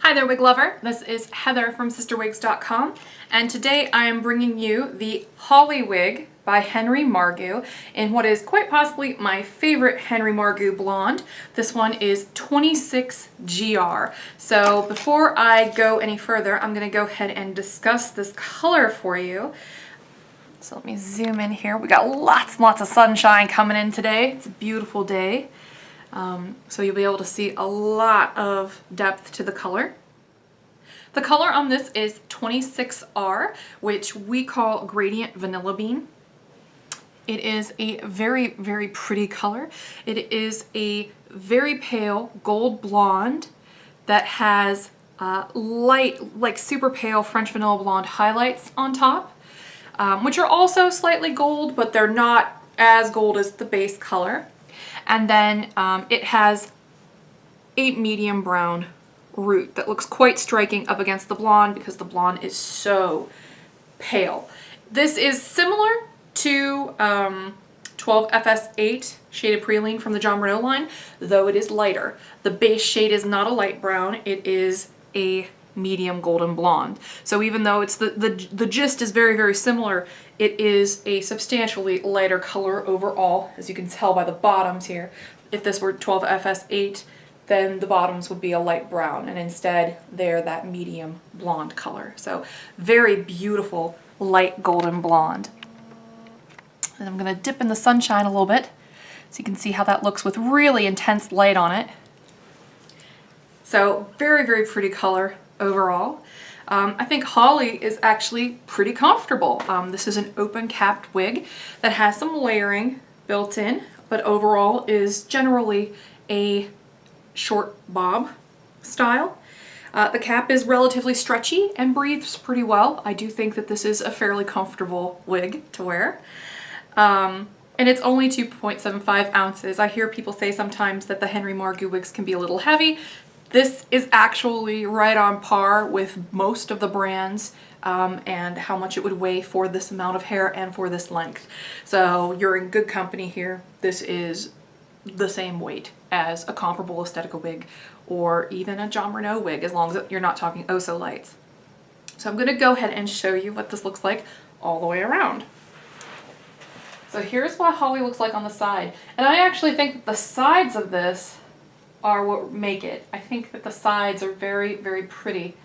Hi there, wig lover. This is Heather from CysterWigs.com, and today I am bringing you the Holly wig by Henry Margu in what is quite possibly my favorite Henry Margu blonde. This one is 26GR. So before I go any further, I'm going to go ahead and discuss this color for you. So let me zoom in here. We got lots and lots of sunshine coming in today. It's a beautiful day. So you'll be able to see a lot of depth to the color. The color on this is 26R, which we call Gradient Vanilla Bean. It is a very, very pretty color. It is a very pale gold blonde that has light, like super pale French vanilla blonde highlights on top, which are also slightly gold, but they're not as gold as the base color. And then it has a medium brown root that looks quite striking up against the blonde because the blonde is so pale. This is similar to 12FS8 shaded praline from the Jon Renau line, though it is lighter. The base shade is not a light brown, it is a medium golden blonde. So even though it's the gist is very, very similar, it is a substantially lighter color overall, as you can tell by the bottoms here. If this were 12FS8, then the bottoms would be a light brown, and instead they're that medium blonde color. So very beautiful light golden blonde. And I'm gonna dip in the sunshine a little bit so you can see how that looks with really intense light on it. So very, very pretty color overall. I think Holly is actually pretty comfortable. This is an open capped wig that has some layering built in, but overall is generally a short bob style. The cap is relatively stretchy and breathes pretty well. I do think that this is a fairly comfortable wig to wear. And it's only 2.75 ounces. I hear people say sometimes that the Henry Margu wigs can be a little heavy. This is actually right on par with most of the brands and how much it would weigh for this amount of hair and for this length. So you're in good company here. This is the same weight as a comparable Aesthetica wig or even a Jon Renau wig, as long as you're not talking oh so lights. So I'm going to go ahead and show you what this looks like all the way around. So here's what Holly looks like on the side. And I actually think that the sides of this are what make it. I think that the sides are very, very pretty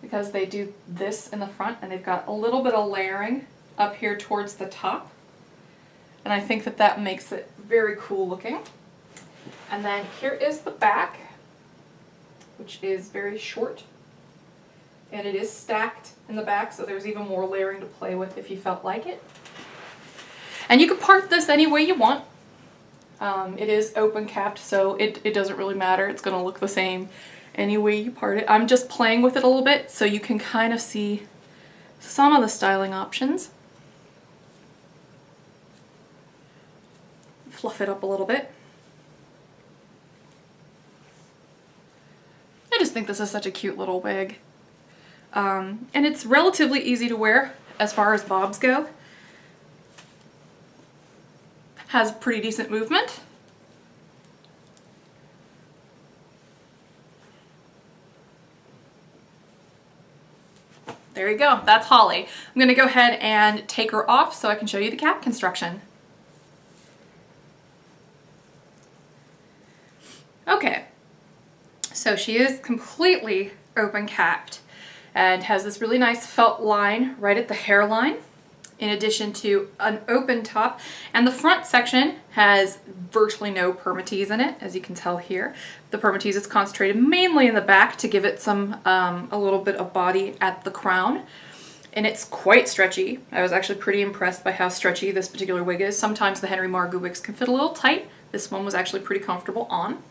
because they do this in the front and they've got a little bit of layering up here towards the top. And I think that that makes it very cool looking. And then here is the back, which is very short. And it is stacked in the back, so there's even more layering to play with if you felt like it. And you can part this any way you want. It is open capped, so it doesn't really matter. It's going to look the same any way you part it. I'm just playing with it a little bit so you can kind of see some of the styling options. Fluff it up a little bit. I just think this is such a cute little wig. And it's relatively easy to wear as far as bobs go. Has pretty decent movement. There you go, that's Holly. I'm gonna go ahead and take her off so I can show you the cap construction. Okay, so she is completely open capped and has this really nice felt line right at the hairline, in addition to an open top, and the front section has virtually no permatease in it, as you can tell here. The permatease is concentrated mainly in the back to give it some a little bit of body at the crown, and it's quite stretchy. I was actually pretty impressed by how stretchy this particular wig is. Sometimes the Henry Margu wigs can fit a little tight. This one was actually pretty comfortable on.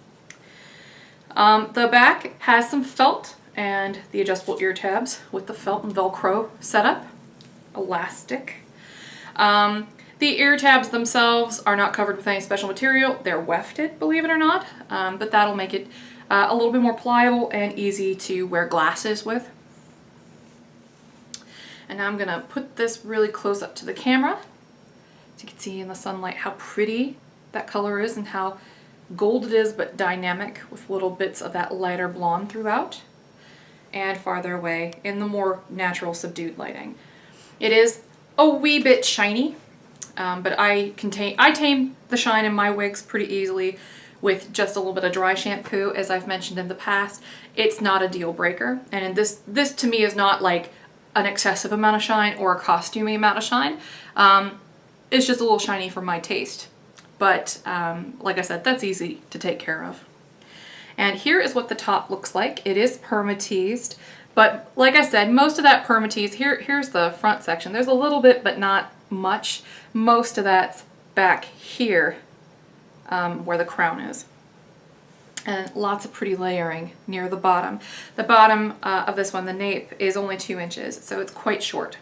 The back has some felt and the adjustable ear tabs with the felt and Velcro setup. Elastic. The ear tabs themselves are not covered with any special material. They're wefted, believe it or not, but that'll make it a little bit more pliable and easy to wear glasses with. And now I'm gonna put this really close up to the camera so you can see in the sunlight how pretty that color is and how gold it is, but dynamic with little bits of that lighter blonde throughout, and farther away in the more natural subdued lighting. It is a wee bit shiny, but I tame the shine in my wigs pretty easily with just a little bit of dry shampoo, as I've mentioned in the past. It's not a deal breaker, and in this to me is not like an excessive amount of shine or a costumey amount of shine. It's just a little shiny for my taste. But like I said, that's easy to take care of. And here is what the top looks like. It is permateased, but like I said, most of that permatease, here's the front section. There's a little bit, but not much. Most of that's back here where the crown is. And lots of pretty layering near the bottom. The bottom of this one, the nape, is only 2 inches, so it's quite short.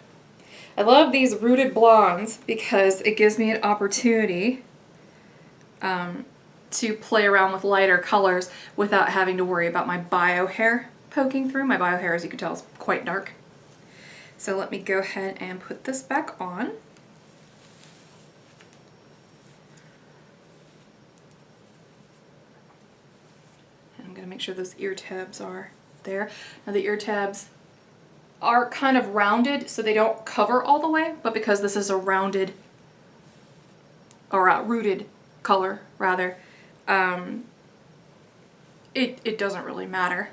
I love these rooted blondes because it gives me an opportunity to play around with lighter colors without having to worry about my bio hair poking through. My bio hair, as you can tell, is quite dark. So let me go ahead and put this back on. And I'm going to make sure those ear tabs are there. Now the ear tabs are kind of rounded, so they don't cover all the way, but because this is a rounded, or a rooted color rather, it doesn't really matter.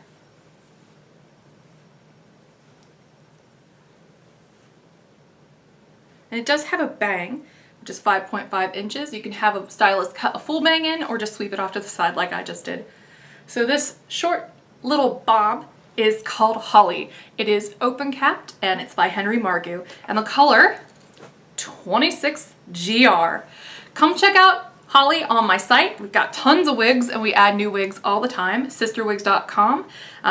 And it does have a bang, which is 5.5 inches. You can have a stylist cut a full bang in or just sweep it off to the side like I just did. So this short little bob is called Holly. It is open capped and it's by Henry Margu, and the color 26GR. Come check out Holly on my site. We've got tons of wigs and we add new wigs all the time. CysterWigs.com.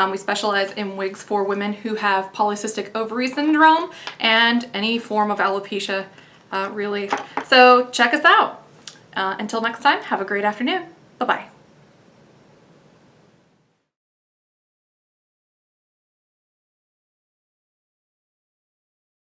We specialize in wigs for women who have polycystic ovary syndrome and any form of alopecia, really. So check us out. Until next time, have a great afternoon. Bye-bye.